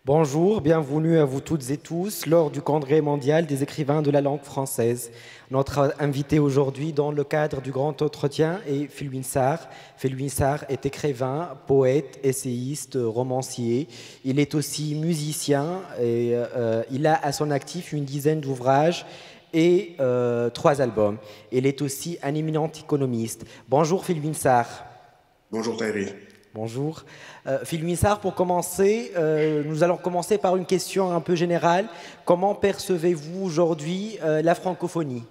Bonjour, bienvenue à vous toutes et tous lors du Congrès mondial des écrivains de la langue française. Notre invité aujourd'hui dans le cadre du grand entretien est Felwine Sarr. Felwine Sarr est écrivain, poète, essayiste, romancier. Il est aussi musicien et il a à son actif une dizaine d'ouvrages et 3 albums. Il est aussi un éminent économiste. Bonjour Felwine Sarr. Bonjour Thierry. Bonjour. Phil Missard, pour commencer, nous allons commencer par une question un peu générale. Comment percevez-vous aujourd'hui la francophonie?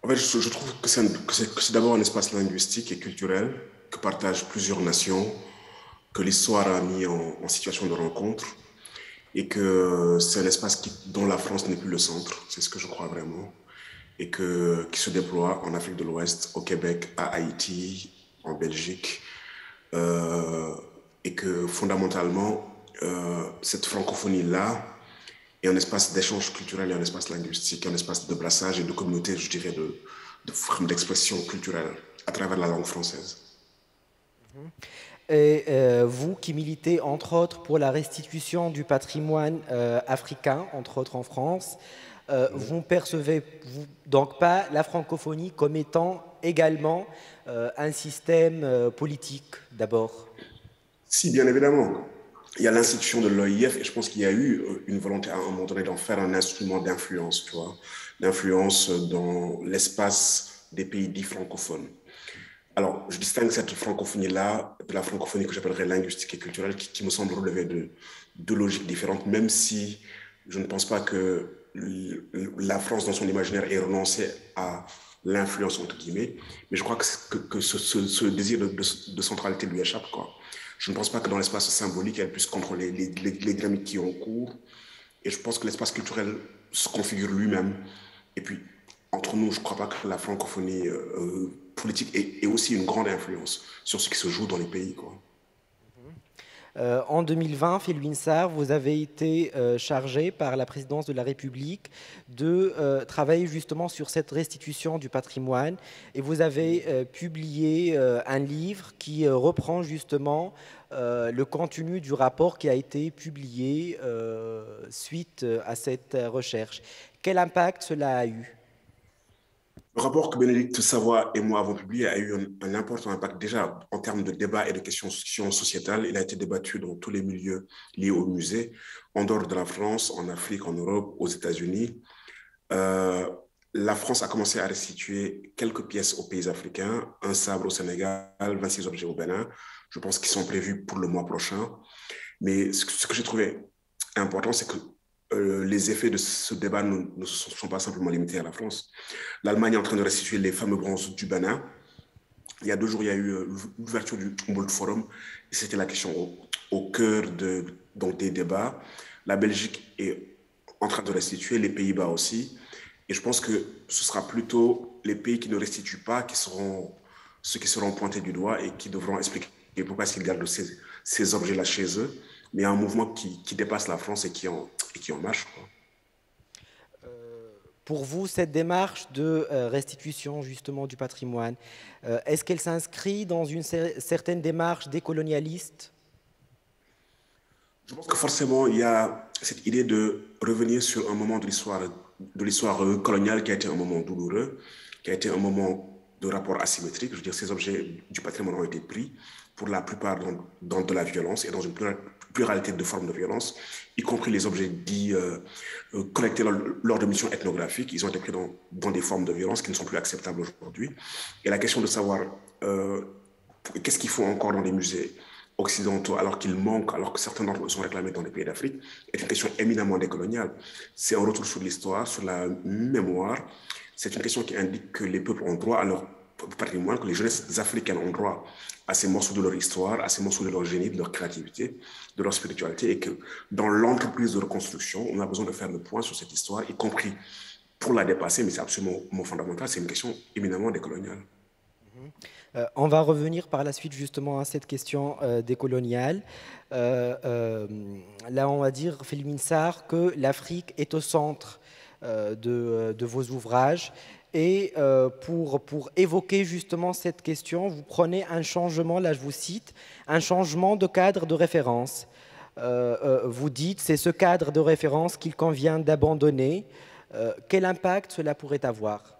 En fait, je trouve que c'est d'abord un espace linguistique et culturel que partagent plusieurs nations, que l'histoire a mis en situation de rencontre et que c'est un espace dont la France n'est plus le centre, c'est ce que je crois vraiment, et qui se déploie en Afrique de l'Ouest, au Québec, à Haïti, en Belgique, euh, et que fondamentalement, cette francophonie-là est un espace d'échange culturel et un espace linguistique, un espace de brassage et de communauté, je dirais, de formes d'expression culturelle à travers la langue française. Et vous qui militez entre autres pour la restitution du patrimoine africain, entre autres en France, vous ne percevez vous donc pas la francophonie comme étant également un système politique d'abord? Si, bien évidemment, il y a l'institution de l'OIF et je pense qu'il y a eu une volonté à un moment donné d'en faire un instrument d'influence, tu vois, d'influence dans l'espace des pays dits francophones. Alors, je distingue cette francophonie-là de la francophonie que j'appellerais linguistique et culturelle, qui me semble relever de deux logiques différentes, même si je ne pense pas que la France, dans son imaginaire, ait renoncé à l'influence, entre guillemets, mais je crois que ce désir de centralité lui échappe, quoi. Je ne pense pas que dans l'espace symbolique, elle puisse contrôler les dynamiques qui ont cours, et je pense que l'espace culturel se configure lui-même. Et puis, entre nous, je ne crois pas que la francophonie politique ait aussi une grande influence sur ce qui se joue dans les pays, quoi. En 2020, Phil Winsar, vous avez été chargé par la présidence de la République de travailler justement sur cette restitution du patrimoine et vous avez publié un livre qui reprend justement le contenu du rapport qui a été publié suite à cette recherche. Quel impact cela a eu? Le rapport que Bénédicte Savoie et moi avons publié a eu un important impact déjà en termes de débat et de questions sociétales. Il a été débattu dans tous les milieux liés au musée, en dehors de la France, en Afrique, en Europe, aux États-Unis. Euh, la France a commencé à restituer quelques pièces aux pays africains, un sabre au Sénégal, 26 objets au Bénin. Je pense qu'ils sont prévus pour le mois prochain. Mais ce que j'ai trouvé important, c'est que les effets de ce débat ne sont pas simplement limités à la France. L'Allemagne est en train de restituer les fameux bronzes du Bénin. Il y a 2 jours, il y a eu l'ouverture du Humboldt Forum. Et c'était la question au cœur donc des débats. La Belgique est en train de restituer, les Pays-Bas aussi. Et je pense que ce sera plutôt les pays qui ne restituent pas qui seront ceux qui seront pointés du doigt et qui devront expliquer pourquoi ils gardent ces objets-là chez eux. Mais il y a un mouvement qui dépasse la France et qui en marche, quoi. Pour vous, cette démarche de restitution justement du patrimoine, est-ce qu'elle s'inscrit dans une certaine démarche décolonialiste? Je pense que forcément, il y a cette idée de revenir sur un moment de l'histoire coloniale qui a été un moment douloureux, qui a été un moment de rapport asymétrique. Je veux dire, ces objets du patrimoine ont été pris, pour la plupart dans de la violence et dans une pluralité de formes de violence, y compris les objets dits collectés lors de missions ethnographiques. Ils ont été pris dans des formes de violence qui ne sont plus acceptables aujourd'hui. Et la question de savoir qu'est-ce qu'il faut encore dans les musées occidentaux, alors qu'ils manquent, alors que certains d'entre eux sont réclamés dans les pays d'Afrique, est une question éminemment décoloniale. C'est un retour sur l'histoire, sur la mémoire. C'est une question qui indique que les peuples ont droit à leur patrimoine, que les jeunesses africaines ont droit à ces morceaux de leur histoire, à ces morceaux de leur génie, de leur créativité, de leur spiritualité, et que dans l'entreprise de reconstruction, on a besoin de faire le point sur cette histoire, y compris pour la dépasser, mais c'est absolument fondamental, c'est une question éminemment décoloniale. On va revenir par la suite justement à cette question décoloniale. Euh, euh, Là, on va dire, Philippe Sarr, que l'Afrique est au centre de vos ouvrages. Et pour évoquer justement cette question, vous prenez un changement, là je vous cite, un changement de cadre de référence. vous dites c'est ce cadre de référence qu'il convient d'abandonner. Quel impact cela pourrait avoir?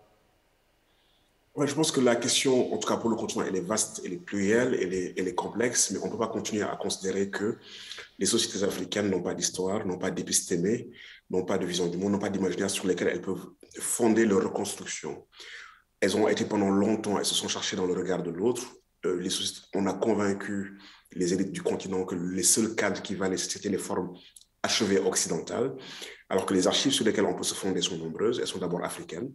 Ouais, je pense que la question, en tout cas pour le continent, elle est vaste, elle est plurielle, elle est complexe, mais on ne peut pas continuer à considérer que les sociétés africaines n'ont pas d'histoire, n'ont pas d'épistémé, n'ont pas de vision du monde, n'ont pas d'imaginaire sur lesquels elles peuvent fonder leur reconstruction. Elles ont été pendant longtemps, elles se sont cherchées dans le regard de l'autre. On a convaincu les élites du continent que les seuls cadres qui valaient, c'était les formes achevées occidentales, alors que les archives sur lesquelles on peut se fonder sont nombreuses. Elles sont d'abord africaines.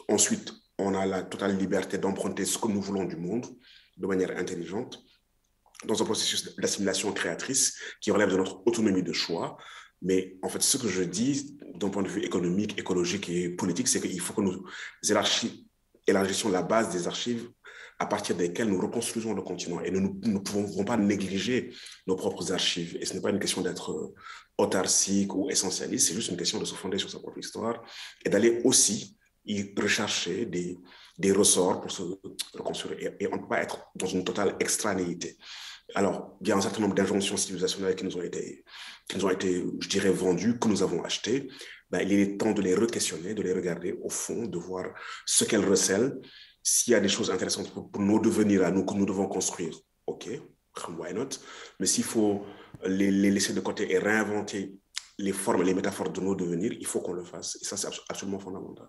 Ensuite, on a la totale liberté d'emprunter ce que nous voulons du monde de manière intelligente, dans un processus d'assimilation créatrice qui relève de notre autonomie de choix. Mais en fait, ce que je dis d'un point de vue économique, écologique et politique, c'est qu'il faut que nous élargissions la base des archives à partir desquelles nous reconstruisons le continent. Et nous ne pouvons pas négliger nos propres archives. Et ce n'est pas une question d'être autarcique ou essentialiste, c'est juste une question de se fonder sur sa propre histoire et d'aller aussi y rechercher des ressorts pour se reconstruire. Et on ne peut pas être dans une totale extranéité. Alors, il y a un certain nombre d'injonctions civilisationnelles qui nous ont été, je dirais, vendues, que nous avons achetées. Ben, il est temps de les re-questionner, de les regarder au fond, de voir ce qu'elles recèlent. S'il y a des choses intéressantes pour nos devenirs à nous que nous devons construire, OK, why not? Mais s'il faut les laisser de côté et réinventer les formes, les métaphores de nos devenirs, il faut qu'on le fasse. Et ça, c'est absolument fondamental.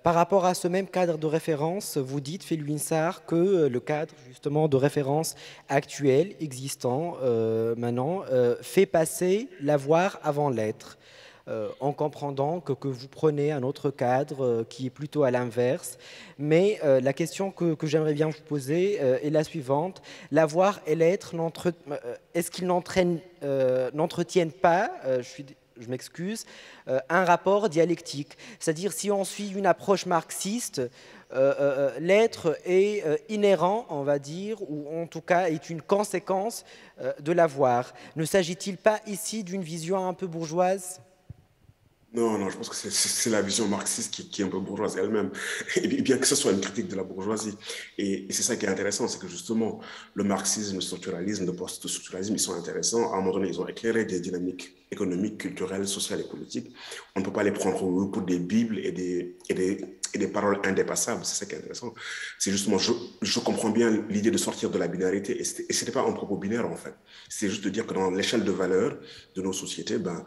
Par rapport à ce même cadre de référence, vous dites, Felwine Sarr, que le cadre justement de référence actuel, existant maintenant, fait passer l'avoir avant l'être, en comprenant que vous prenez un autre cadre qui est plutôt à l'inverse. Mais la question que j'aimerais bien vous poser est la suivante. L'avoir et l'être, est-ce qu'ils n'entretiennent pas, je m'excuse, un rapport dialectique. C'est-à-dire, si on suit une approche marxiste, l'être est inhérent, on va dire, ou en tout cas est une conséquence de l'avoir. Ne s'agit-il pas ici d'une vision un peu bourgeoise? Non, non, je pense que c'est la vision marxiste qui est un peu bourgeoise elle-même, et bien que ce soit une critique de la bourgeoisie. Et c'est ça qui est intéressant, c'est que justement, le marxisme, le structuralisme, le post-structuralisme, ils sont intéressants. À un moment donné, ils ont éclairé des dynamiques économiques, culturelles, sociales et politiques. On ne peut pas les prendre pour des bibles et des paroles indépassables. C'est ça qui est intéressant. C'est justement, je comprends bien l'idée de sortir de la binarité, et ce n'était pas un propos binaire, en fait. C'est juste de dire que dans l'échelle de valeur de nos sociétés, ben,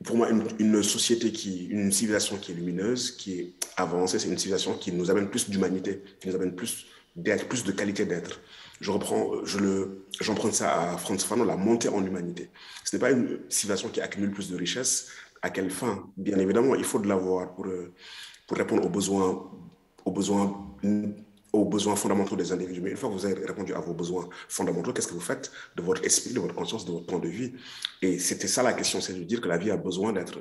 pour moi, une civilisation qui est lumineuse, qui est avancée, c'est une civilisation qui nous amène plus d'humanité, qui nous amène plus d'être, plus de qualité d'être. J'emprunte ça à Frantz Fanon, la montée en humanité. Ce n'est pas une civilisation qui accumule plus de richesses. À quelle fin? Bien évidemment, il faut de l'avoir pour répondre aux besoins aux besoins fondamentaux des individus. Mais une fois que vous avez répondu à vos besoins fondamentaux, qu'est-ce que vous faites de votre esprit, de votre conscience, de votre temps de vie? Et c'était ça la question, c'est de dire que la vie a besoin d'être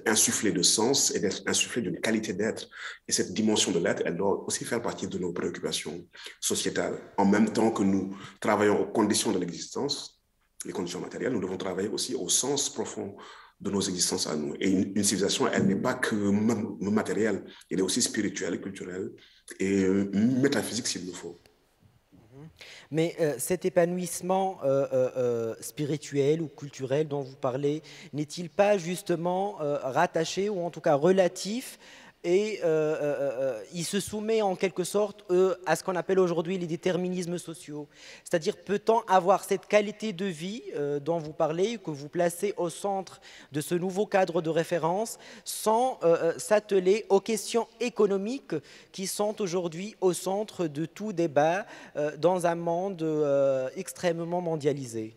insufflée de sens et d'être insufflée d'une qualité d'être. Et cette dimension de l'être, elle doit aussi faire partie de nos préoccupations sociétales. En même temps que nous travaillons aux conditions de l'existence, les conditions matérielles, nous devons travailler aussi au sens profond de nos existences à nous. Et une civilisation, elle n'est pas que matérielle, elle est aussi spirituelle, culturelle et métaphysique s'il le faut. Mais cet épanouissement spirituel ou culturel dont vous parlez, n'est-il pas justement rattaché ou en tout cas relatif et il se soumet en quelque sorte à ce qu'on appelle aujourd'hui les déterminismes sociaux. C'est-à-dire, peut-on avoir cette qualité de vie dont vous parlez, que vous placez au centre de ce nouveau cadre de référence, sans s'atteler aux questions économiques qui sont aujourd'hui au centre de tout débat dans un monde extrêmement mondialisé?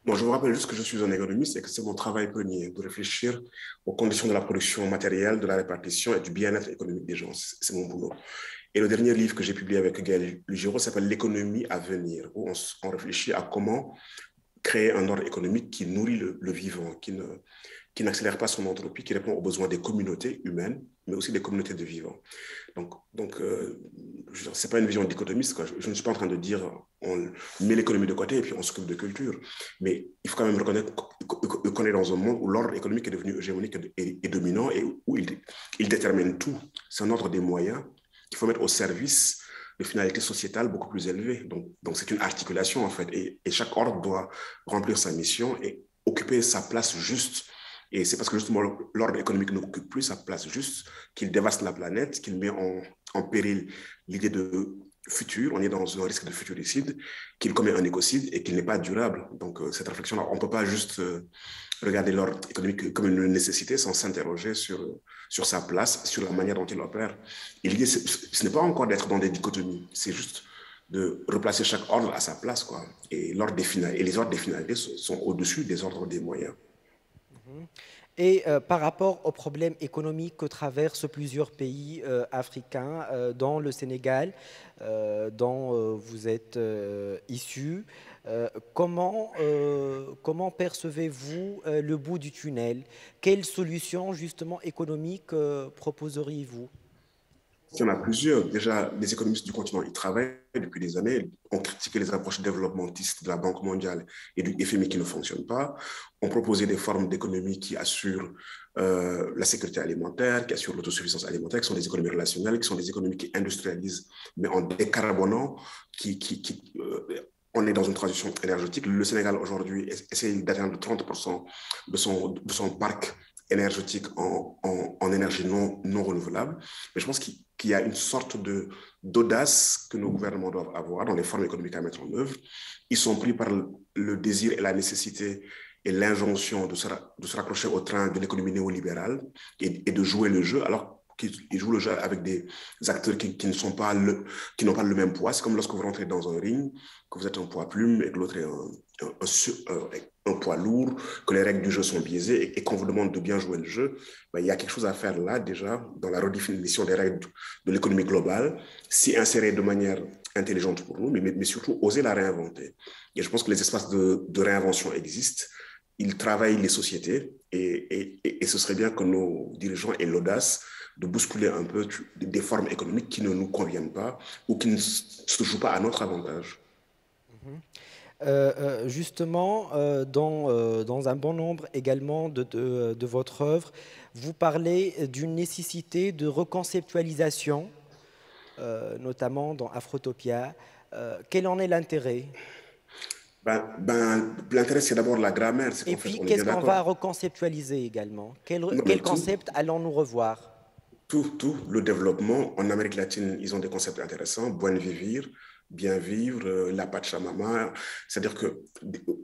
Bon, je vous rappelle juste que je suis un économiste et que c'est mon travail premier de réfléchir aux conditions de la production matérielle, de la répartition et du bien-être économique des gens. C'est mon boulot. Et le dernier livre que j'ai publié avec Gaël Lugero s'appelle L'économie à venir, où on réfléchit à comment créer un ordre économique qui nourrit le vivant, qui n'accélère pas son entropie, qui répond aux besoins des communautés humaines, mais aussi des communautés de vivants. Donc ce n'est pas une vision dichotomiste, quoi. Je ne suis pas en train de dire on met l'économie de côté et puis on s'occupe de culture. Mais il faut quand même reconnaître qu'on est dans un monde où l'ordre économique est devenu hégémonique et dominant et où il détermine tout. C'est un ordre des moyens qu'il faut mettre au service de finalité sociétale beaucoup plus élevée. Donc c'est une articulation, en fait. Et chaque ordre doit remplir sa mission et occuper sa place juste. Et c'est parce que justement l'ordre économique n'occupe plus sa place juste qu'il dévaste la planète, qu'il met en péril l'idée de futur, on est dans un risque de futuricide, qu'il commet un écocide et qu'il n'est pas durable. Donc cette réflexion-là, on ne peut pas juste regarder l'ordre économique comme une nécessité sans s'interroger sur sa place, sur la manière dont il opère. Et l'idée, ce n'est pas encore d'être dans des dichotomies, c'est juste de replacer chaque ordre à sa place, quoi. Et les ordres des finalités sont au-dessus des ordres des moyens. Et par rapport aux problèmes économiques que traversent plusieurs pays africains, dont le Sénégal, dont vous êtes issu, comment percevez-vous le bout du tunnel? Quelles solutions justement économiques proposeriez-vous? Il y en a plusieurs. Déjà, les économistes du continent, ils travaillent depuis des années. On critiqué les approches développementistes de la Banque mondiale et du FMI qui ne fonctionnent pas. On proposé des formes d'économie qui assurent la sécurité alimentaire, qui assurent l'autosuffisance alimentaire, qui sont des économies relationnelles, qui sont des économies qui industrialisent, mais en décarbonant, on est dans une transition énergétique. Le Sénégal, aujourd'hui, essaie d'atteindre 30% de son parc énergétique en énergie non renouvelable. Mais je pense qu'il y a une sorte d'audace que nos gouvernements doivent avoir dans les formes économiques à mettre en œuvre. Ils sont pris par le désir et la nécessité et l'injonction de se raccrocher au train de l'économie néolibérale et de jouer le jeu, alors qu'ils jouent le jeu avec des acteurs qui n'ont pas le même poids. C'est comme lorsque vous rentrez dans un ring, que vous êtes un poids plume et que l'autre est un poids lourd, que les règles du jeu sont biaisées et qu'on vous demande de bien jouer le jeu. Ben, il y a quelque chose à faire là déjà dans la redéfinition des règles de l'économie globale, s'y insérer de manière intelligente pour nous, mais surtout oser la réinventer. Et je pense que les espaces de réinvention existent. Ils travaillent les sociétés et ce serait bien que nos dirigeants aient l'audace de bousculer un peu des formes économiques qui ne nous conviennent pas ou qui ne se jouent pas à notre avantage. Justement, dans un bon nombre également de votre œuvre, vous parlez d'une nécessité de reconceptualisation, notamment dans Afrotopia. Quel en est l'intérêt? L'intérêt, c'est d'abord la grammaire. C'est Et qu'en fait, puis, on est qu'est-ce bien qu'on va d'accord. reconceptualiser également? Non, Quel mais concept allons-nous revoir? le développement, en Amérique latine, ils ont des concepts intéressants, buen vivir, bien vivre, la Pachamama. C'est-à-dire que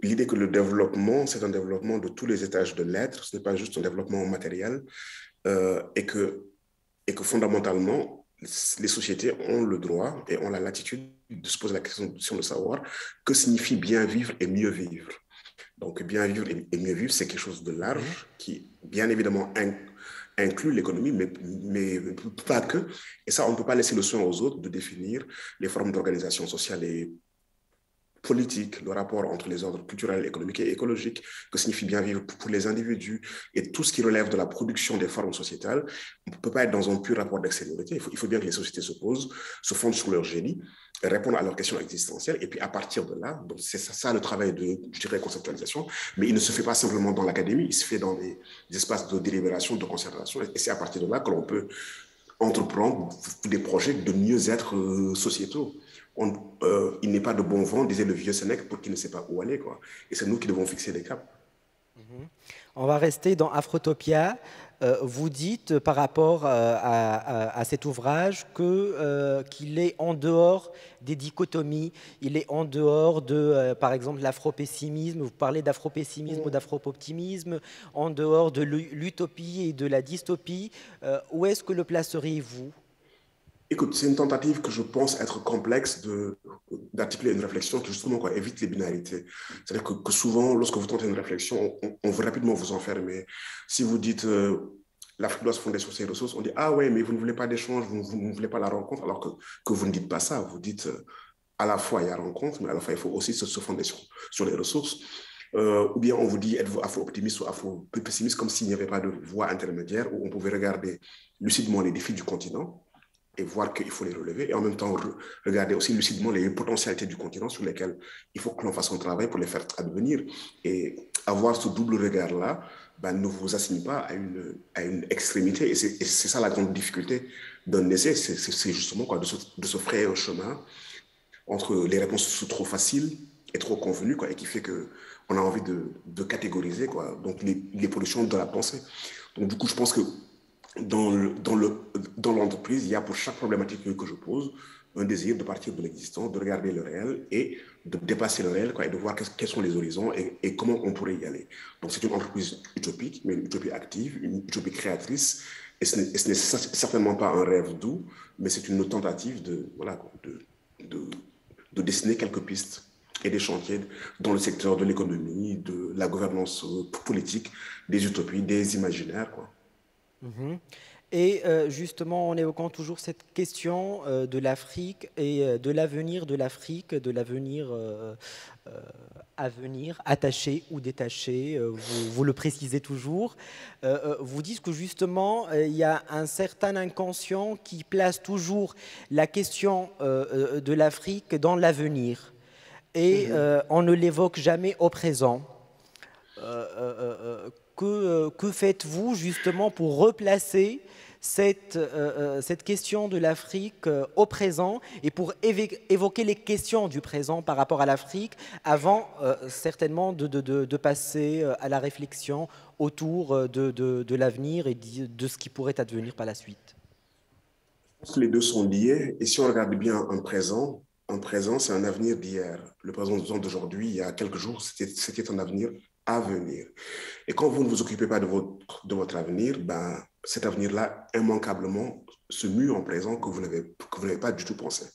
l'idée que le développement, c'est un développement de tous les étages de l'être, ce n'est pas juste un développement matériel, et que fondamentalement, les sociétés ont le droit et ont la latitude de se poser la question de savoir que signifie bien vivre et mieux vivre. Donc, bien vivre et mieux vivre, c'est quelque chose de large qui, bien évidemment, inclut l'économie, mais pas que. Et ça, on ne peut pas laisser le soin aux autres de définir les formes d'organisation sociale et politique, le rapport entre les ordres culturels, économiques et écologiques, que signifie bien vivre pour les individus et tout ce qui relève de la production des formes sociétales. On ne peut pas être dans un pur rapport d'extériorité. Il faut bien que les sociétés se posent, se fondent sur leur génie, répondent à leurs questions existentielles. Et puis à partir de là, c'est ça le travail de, je dirais, conceptualisation. Mais il ne se fait pas simplement dans l'académie, il se fait dans des espaces de délibération, de concertation. Et c'est à partir de là que l'on peut entreprendre des projets de mieux-être sociétaux. Il n'est pas de bon vent, disait le vieux Sénèque, pour qui ne sait pas où aller, quoi. Et c'est nous qui devons fixer des caps. On va rester dans Afrotopia. Vous dites par rapport à cet ouvrage qu'il est en dehors des dichotomies, il est en dehors de, par exemple, l'afropessimisme. Vous parlez d'afropessimisme ou d'afropoptimisme, en dehors de l'utopie et de la dystopie. Où est-ce que le placeriez-vous? Écoute, c'est une tentative que je pense être complexe d'articuler une réflexion qui justement quoi, évite les binarités. C'est-à-dire que souvent, lorsque vous tentez une réflexion, on veut rapidement vous enfermer. Si vous dites l'Afrique doit se fonder sur ses ressources, on dit ah ouais, mais vous ne voulez pas d'échange, vous ne voulez pas la rencontre, alors que vous ne dites pas ça. Vous dites à la fois il y a rencontre, mais à la fois il faut aussi se fonder sur les ressources. Ou bien on vous dit êtes-vous afro-optimiste ou afro-pessimiste, comme s'il n'y avait pas de voie intermédiaire où on pouvait regarder lucidement les défis du continent et voir qu'il faut les relever, et en même temps regarder aussi lucidement les potentialités du continent sur lesquelles il faut que l'on fasse un travail pour les faire advenir. Et avoir ce double regard-là ben, ne vous assigne pas à une extrémité. Et c'est ça la grande difficulté d'un essai, c'est justement quoi, de se frayer un chemin entre les réponses trop faciles et trop convenues, quoi, et qui fait qu'on a envie de catégoriser quoi, donc les pollutions de la pensée. Donc du coup, je pense que dans l'entreprise, il y a pour chaque problématique que je pose un désir de partir de l'existant, de regarder le réel et de dépasser le réel quoi, et de voir quels sont les horizons et comment on pourrait y aller. Donc c'est une entreprise utopique, mais une utopie active, une utopie créatrice. Et ce n'est certainement pas un rêve doux, mais c'est une tentative voilà, de, de dessiner quelques pistes et des chantiers dans le secteur de l'économie, de la gouvernance politique, des utopies, des imaginaires, quoi. Mhm. Et justement, en évoquant toujours cette question de l'Afrique et de l'Afrique, de l'avenir euh, à venir, attaché ou détaché, vous le précisez toujours, vous dites que justement, il y a un certain inconscient qui place toujours la question de l'Afrique dans l'avenir et on ne l'évoque jamais au présent. Que faites-vous justement pour replacer cette question de l'Afrique au présent et pour évoquer les questions du présent par rapport à l'Afrique avant certainement de passer à la réflexion autour de l'avenir et de ce qui pourrait advenir par la suite? Je pense que les deux sont liés. Et si on regarde bien un présent, c'est un avenir d'hier. Le présent d'aujourd'hui, il y a quelques jours, c'était un avenir à venir. Et quand vous ne vous occupez pas de votre avenir, ben, cet avenir-là, immanquablement, se mue en présent que vous n'avez pas du tout pensé.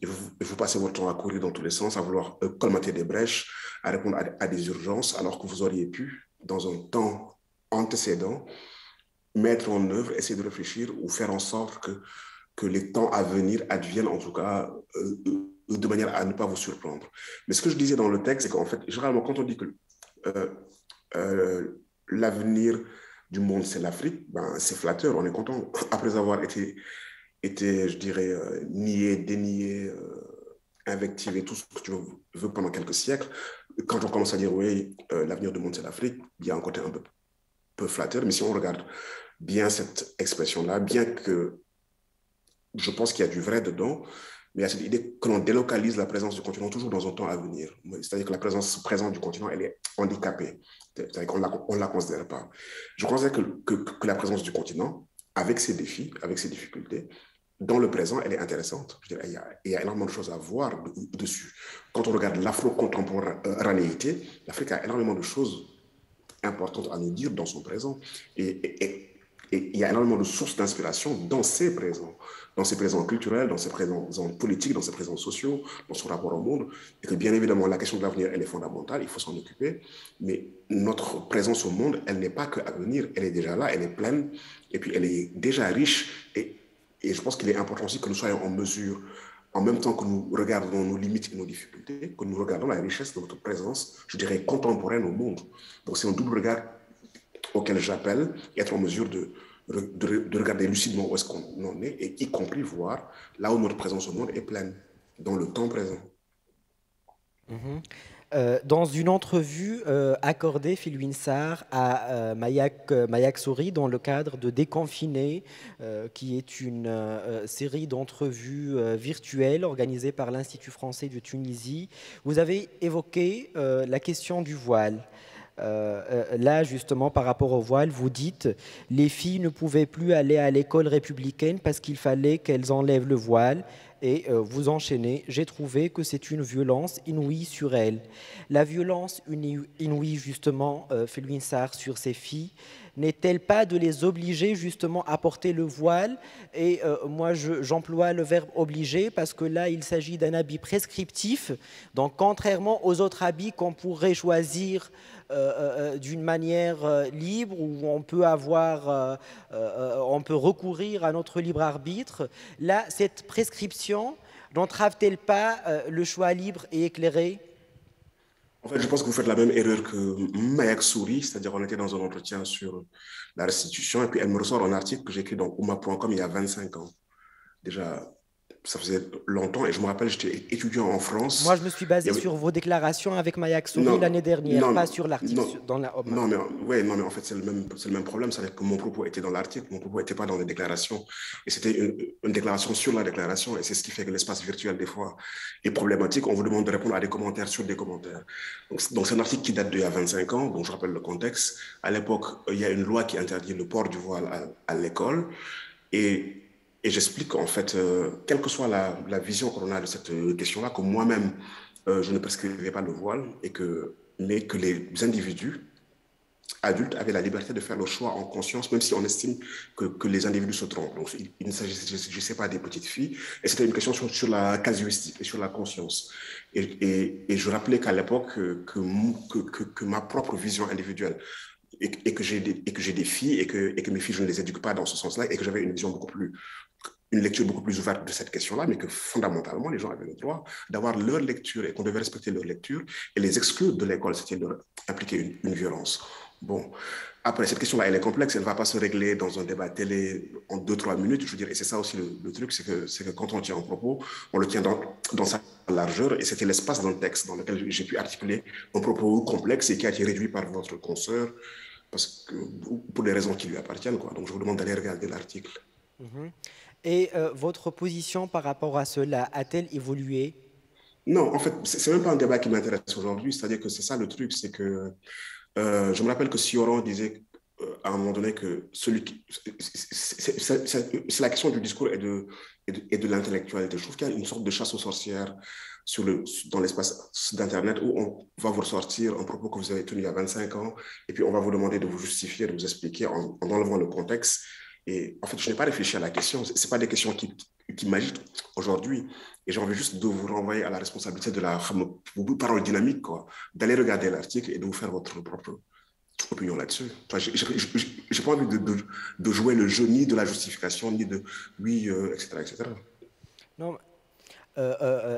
Et vous passez votre temps à courir dans tous les sens, à vouloir colmater des brèches, à répondre à des urgences, alors que vous auriez pu, dans un temps antécédent, mettre en œuvre, essayer de réfléchir ou faire en sorte que les temps à venir adviennent, en tout cas, de manière à ne pas vous surprendre. Mais ce que je disais dans le texte, c'est qu'en fait, généralement, quand on dit que euh, l'avenir du monde, c'est l'Afrique, ben, c'est flatteur, on est content. Après avoir été je dirais, nié, dénié, invectivé, tout ce que tu veux pendant quelques siècles, quand on commence à dire, oui, l'avenir du monde, c'est l'Afrique, il y a un côté un peu flatteur, mais si on regarde bien cette expression-là, bien que je pense qu'il y a du vrai dedans, mais il y a cette idée que l'on délocalise la présence du continent toujours dans un temps à venir. C'est-à-dire que la présence présente du continent, elle est handicapée. C'est-à-dire qu'on ne la considère pas. Je considère que la présence du continent, avec ses défis, avec ses difficultés, dans le présent, elle est intéressante. Je dirais, il y a énormément de choses à voir dessus. Quand on regarde l'afro-contemporanéité, l'Afrique a énormément de choses importantes à nous dire dans son présent. Et il y a énormément de sources d'inspiration dans ses présents culturels, dans ses présents politiques, dans ses présents sociaux, dans son rapport au monde. Et que bien évidemment, la question de l'avenir, elle est fondamentale, il faut s'en occuper. Mais notre présence au monde, elle n'est pas qu'à venir, elle est déjà là, elle est pleine, et puis elle est déjà riche. Et je pense qu'il est important aussi que nous soyons en mesure, en même temps que nous regardons nos limites et nos difficultés, que nous regardons la richesse de notre présence, je dirais, contemporaine au monde. Donc c'est un double regard auquel j'appelle et être en mesure de regarder lucidement où est-ce qu'on en est et y compris voir là où notre présence au monde est pleine, dans le temps présent. Mhm. Dans une entrevue accordée, Phil Winsar, à Mayak Souri, dans le cadre de Déconfiné, qui est une série d'entrevues virtuelles organisée par l'Institut français de Tunisie, vous avez évoqué la question du voile. Là, justement, par rapport au voile, vous dites les filles ne pouvaient plus aller à l'école républicaine parce qu'il fallait qu'elles enlèvent le voile. Et vous enchaînez, j'ai trouvé que c'est une violence inouïe sur elles. La violence inouïe, justement, Felwine Sarr, sur ces filles, n'est-elle pas de les obliger justement à porter le voile? Et moi, j'emploie le verbe obliger parce que là, il s'agit d'un habit prescriptif. Donc, contrairement aux autres habits qu'on pourrait choisir d'une manière libre, où on peut on peut recourir à notre libre arbitre, là, cette prescription n'entrave-t-elle pas le choix libre et éclairé? En fait, je pense que vous faites la même erreur que Mayak Souri, c'est-à-dire on était dans un entretien sur la restitution et puis elle me ressort un article que j'ai écrit dans Ouma.com il y a 25 ans. déjà, ça faisait longtemps, et je me rappelle, j'étais étudiant en Moi, France. je me suis Il y basé avait, sur vos déclarations avec Maya Souri non, l'année dernière, pas non, sur l'article non, dans la OMA. non, mais, ouais, non, mais en fait, c'est le même problème. C'est que mon propos était dans l'article, mon propos n'était pas dans les déclarations. Et c'était une déclaration sur la déclaration. Et c'est ce qui fait que l'espace virtuel, des fois, est problématique. On vous demande de répondre à des commentaires sur des commentaires. Donc c'est un article qui date d'il y a 25 ans. Donc, je rappelle le contexte. À l'époque, il y a une loi qui interdit le port du voile à l'école. Et et j'explique en fait, quelle que soit la vision qu'on a de cette question-là, que moi-même, je ne prescrivais pas le voile, mais que les individus adultes avaient la liberté de faire le choix en conscience, même si on estime que les individus se trompent. Donc, il ne s'agissait pas des petites filles, et c'était une question sur la casuistique et sur la conscience. Et je rappelais qu'à l'époque, que ma propre vision individuelle et que j'ai des filles et que mes filles, je ne les éduque pas dans ce sens-là et que j'avais une lecture beaucoup plus ouverte de cette question-là, mais que fondamentalement, les gens avaient le droit d'avoir leur lecture et qu'on devait respecter leur lecture et les exclure de l'école, c'était leur impliquer une violence. Bon, après, cette question-là, elle est complexe, elle ne va pas se régler dans un débat télé en 2-3 minutes, je veux dire, et c'est ça aussi le truc, c'est que quand on tient un propos, on le tient dans sa largeur, et c'était l'espace d'un texte dans lequel j'ai pu articuler un propos complexe et qui a été réduit par votre consoeur, parce que, pour des raisons qui lui appartiennent, quoi. Donc je vous demande d'aller regarder l'article. Mhm. Et votre position par rapport à cela a-t-elle évolué? Non, en fait, c'est même pas un débat qui m'intéresse aujourd'hui. C'est-à-dire que c'est ça le truc, c'est que je me rappelle que Sioran disait à un moment donné que celui qui, c'est la question du discours et de l'intellectualité. Je trouve qu'il y a une sorte de chasse aux sorcières dans l'espace d'Internet où on va vous ressortir un propos que vous avez tenu il y a 25 ans et puis on va vous demander de vous justifier, de vous expliquer en enlevant le contexte. Et en fait, je n'ai pas réfléchi à la question. Ce n'est pas des questions qui m'agitent aujourd'hui. Et j'ai envie juste de vous renvoyer à la responsabilité de la parole dynamique, quoi, d'aller regarder l'article et de vous faire votre propre opinion là-dessus. Enfin, j'ai pas envie de jouer le jeu ni de la justification, ni de oui, etc., etc. Non,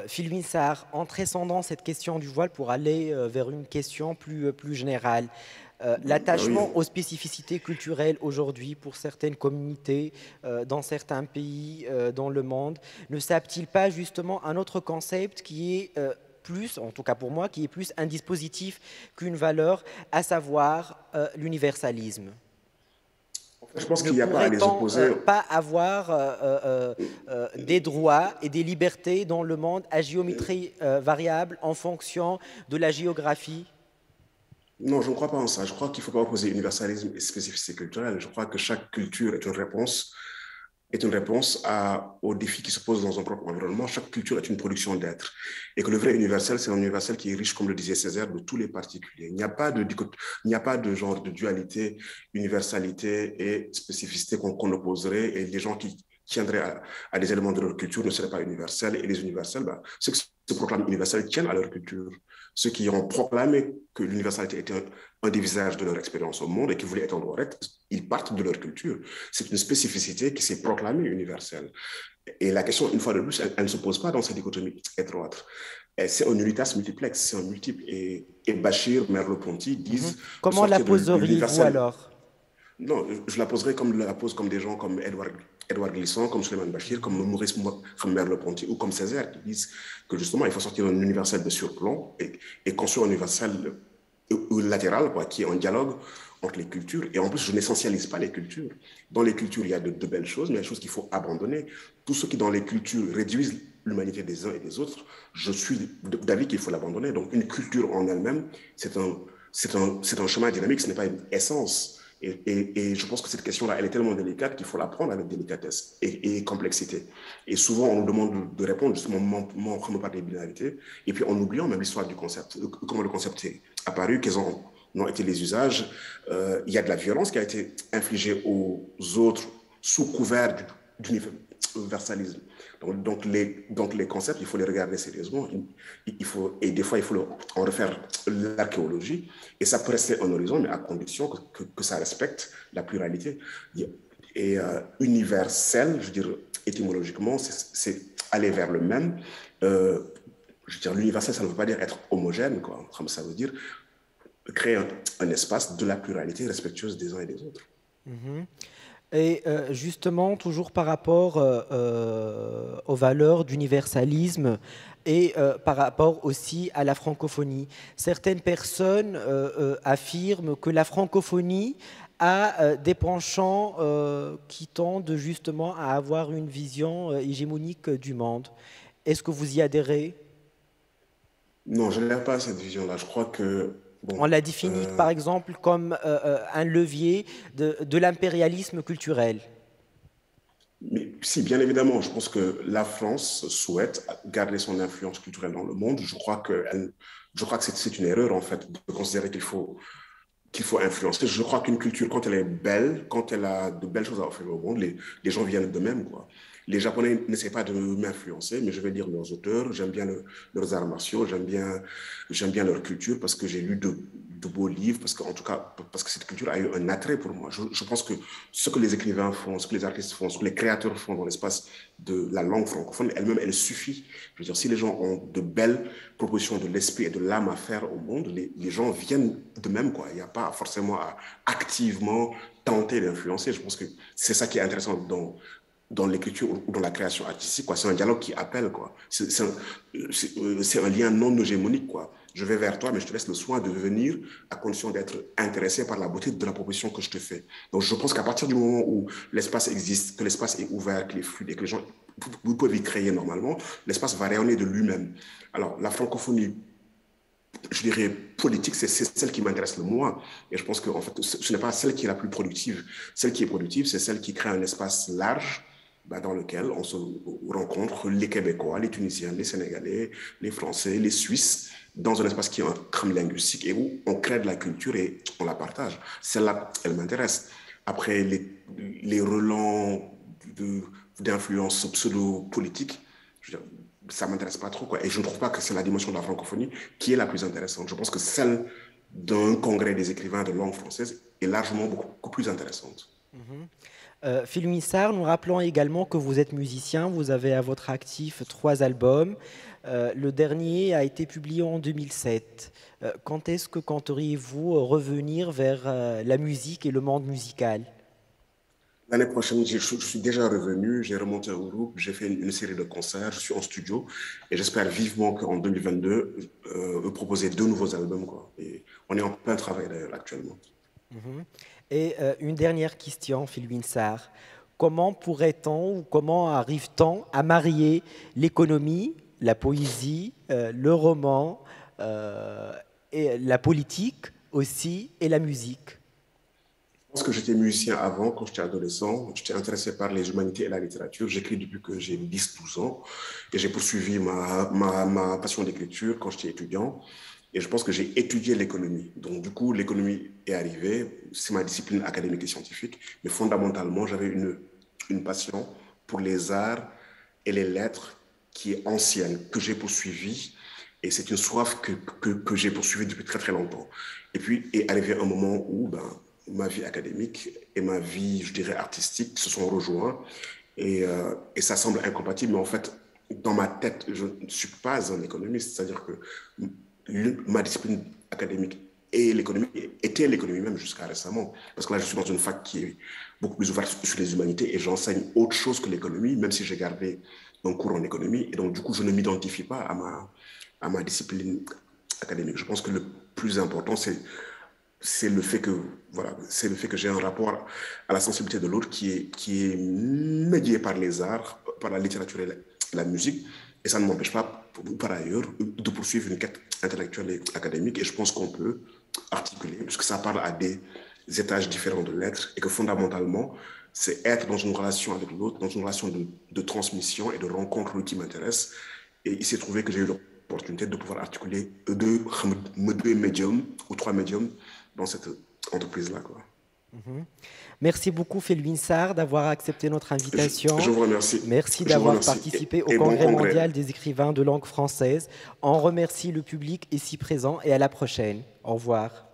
Phil Sarr, en transcendant cette question du voile pour aller vers une question plus générale. Ben oui. L'attachement aux spécificités culturelles aujourd'hui pour certaines communautés dans certains pays dans le monde ne s'applique-t-il pas justement à un autre concept qui est plus, en tout cas pour moi, qui est plus un dispositif qu'une valeur, à savoir l'universalisme? Je pense Ne qu'il n'y a pas à les pourrait-on opposer. pas avoir des droits et des libertés dans le monde à géométrie variable en fonction de la géographie? Non, je ne crois pas en ça. Je crois qu'il ne faut pas opposer universalisme et spécificité culturelle. Je crois que chaque culture est une réponse aux défis qui se posent dans un propre environnement. Chaque culture est une production d'être. Et que le vrai universel, c'est un universel qui est riche, comme le disait Césaire, de tous les particuliers. Il n'y a pas de genre de dualité, universalité et spécificité qu'on opposerait. Et les gens qui tiendraient à des éléments de leur culture ne seraient pas universels. Et les universels, bah, ceux qui se proclament universels tiennent à leur culture. Ceux qui ont proclamé que l'universalité était un des visages de leur expérience au monde et qui voulaient être en droit, ils partent de leur culture. C'est une spécificité qui s'est proclamée universelle. Et la question, une fois de plus, elle ne se pose pas dans cette dichotomie être ou autre. C'est un unitas multiplex, c'est un multiple. Et Bachir, Merleau-Ponty Mhm. disent de Comment la sortir de poseriez-vous l'universel. alors? Non, je la pose comme des gens comme Edouard Glissant, comme Suleiman Bachir, comme Mhm. Maurice Merleau-Ponty ou comme Césaire qui disent que justement il faut sortir d'un universel de surplomb et construire un universel latéral, quoi, qui est un dialogue entre les cultures. Et en plus, je n'essentialise pas les cultures. Dans les cultures, il y a de belles choses, mais il y a des choses qu'il faut abandonner. Tous ceux qui, dans les cultures, réduisent l'humanité des uns et des autres, je suis d'avis qu'il faut l'abandonner. Donc, une culture en elle-même, c'est un chemin dynamique, ce n'est pas une essence. Et je pense que cette question-là, elle est tellement délicate qu'il faut la prendre avec délicatesse et complexité. Et souvent, on nous demande de répondre justement, on parle des binarités, et puis en oubliant même l'histoire du concept, comment le concept est apparu, quels ont été les usages. Il y a de la violence qui a été infligée aux autres sous couvert d'universalisme. Donc les concepts, il faut les regarder sérieusement. Et des fois, il faut en refaire l'archéologie. Et ça peut rester un horizon, mais à condition que ça respecte la pluralité. Et universel, je veux dire, étymologiquement, c'est aller vers le même. Je veux dire, l'universel, ça ne veut pas dire être homogène, quoi. Comme ça veut dire créer un espace de la pluralité respectueuse des uns et des autres. Mhm. Et justement, toujours par rapport aux valeurs d'universalisme et par rapport aussi à la francophonie, certaines personnes affirment que la francophonie a des penchants qui tendent justement à avoir une vision hégémonique du monde. Est-ce que vous y adhérez? Non, je n'ai pas cette vision-là. Je crois que, On bon, la définit par exemple comme un levier de l'impérialisme culturel. mais si, bien évidemment, je pense que la France souhaite garder son influence culturelle dans le monde. Je crois que c'est une erreur, en fait, de considérer qu'il faut influencer. Je crois qu'une culture, quand elle est belle, quand elle a de belles choses à offrir au monde, les gens viennent d'eux-mêmes, quoi. Les Japonais n'essaient pas de m'influencer, mais je vais lire leurs auteurs, j'aime bien leurs arts martiaux, j'aime bien leur culture parce que j'ai lu de beaux livres, parce que, en tout cas, parce que cette culture a eu un attrait pour moi. Je pense que ce que les écrivains font, ce que les artistes font, ce que les créateurs font dans l'espace de la langue francophone, elle-même, elle suffit. Je veux dire, si les gens ont de belles propositions de l'esprit et de l'âme à faire au monde, les gens viennent de même, quoi. Il n'y a pas forcément à activement tenter d'influencer. Je pense que c'est ça qui est intéressant dans l'écriture ou dans la création artistique, quoi. C'est un dialogue qui appelle, quoi. C'est un lien non hégémonique, quoi. Je vais vers toi, mais je te laisse le soin de venir à condition d'être intéressé par la beauté de la proposition que je te fais. Donc, je pense qu'à partir du moment où l'espace existe, que l'espace est ouvert, qu'il est fluide et que les gens vous pouvez y créer normalement, l'espace va rayonner de lui-même. Alors, la francophonie, je dirais, politique, c'est celle qui m'intéresse le moins. Et je pense que en fait, ce n'est pas celle qui est la plus productive. Celle qui est productive, c'est celle qui crée un espace large dans lequel on se rencontre les Québécois, les Tunisiens, les Sénégalais, les Français, les Suisses, dans un espace qui est un crâne linguistique et où on crée de la culture et on la partage. Celle-là, elle m'intéresse. Après, les relents d'influence pseudo-politique, je veux dire, ça ne m'intéresse pas trop, quoi. Et je ne trouve pas que c'est la dimension de la francophonie qui est la plus intéressante. Je pense que celle d'un congrès des écrivains de langue française est largement beaucoup plus intéressante. Phil Missard, nous rappelons également que vous êtes musicien, vous avez à votre actif 3 albums. Le dernier a été publié en 2007. Quand est-ce que compteriez-vous revenir vers la musique et le monde musical? L'année prochaine, je suis déjà revenu, j'ai remonté au groupe, j'ai fait une série de concerts, je suis en studio et j'espère vivement qu'en 2022, proposer 2 nouveaux albums, quoi. Et on est en plein travail d'ailleurs actuellement. Mhm. Et une dernière question, Phil Winsar. Comment pourrait-on ou comment arrive-t-on à marier l'économie, la poésie, le roman, euh, et la politique aussi et la musique? Je pense que j'étais musicien avant, quand j'étais adolescent. J'étais intéressé par les humanités et la littérature. J'écris depuis que j'ai 10 12 ans et j'ai poursuivi ma passion d'écriture quand j'étais étudiant. Et je pense que j'ai étudié l'économie. Donc, du coup, l'économie est arrivée. C'est ma discipline académique et scientifique. Mais fondamentalement, j'avais une passion pour les arts et les lettres qui est ancienne, que j'ai poursuivie. Et c'est une soif que j'ai poursuivie depuis très, très longtemps. Et puis est arrivé un moment où ma vie académique et ma vie, je dirais, artistique se sont rejoints. Et ça semble incompatible, mais en fait, dans ma tête, je ne suis pas un économiste. C'est-à-dire que ma discipline académique et l'économie était l'économie même jusqu'à récemment. Parce que là, je suis dans une fac qui est beaucoup plus ouverte sur les humanités et j'enseigne autre chose que l'économie, même si j'ai gardé un cours en économie. Et donc, du coup, je ne m'identifie pas à ma discipline académique. Je pense que le plus important, c'est le fait que voilà, c'est le fait que j'ai un rapport à la sensibilité de l'autre qui est médié par les arts, par la littérature et la musique, et ça ne m'empêche pas par ailleurs de poursuivre une quête intellectuelle et académique. Et je pense qu'on peut articuler, puisque ça parle à des étages différents de l'être, et que fondamentalement, c'est être dans une relation avec l'autre, dans une relation de transmission et de rencontre qui m'intéresse. Et il s'est trouvé que j'ai eu l'opportunité de pouvoir articuler deux médiums ou 3 médiums dans cette entreprise-là, quoi. Mhm. Merci beaucoup, Phil Sarr, d'avoir accepté notre Je invitation. vous remercie. Merci Je vous d'avoir remercie. participé au Et bon Congrès congrès. mondial des écrivains de langue française. On remercie le public ici présent et à la prochaine. Au revoir.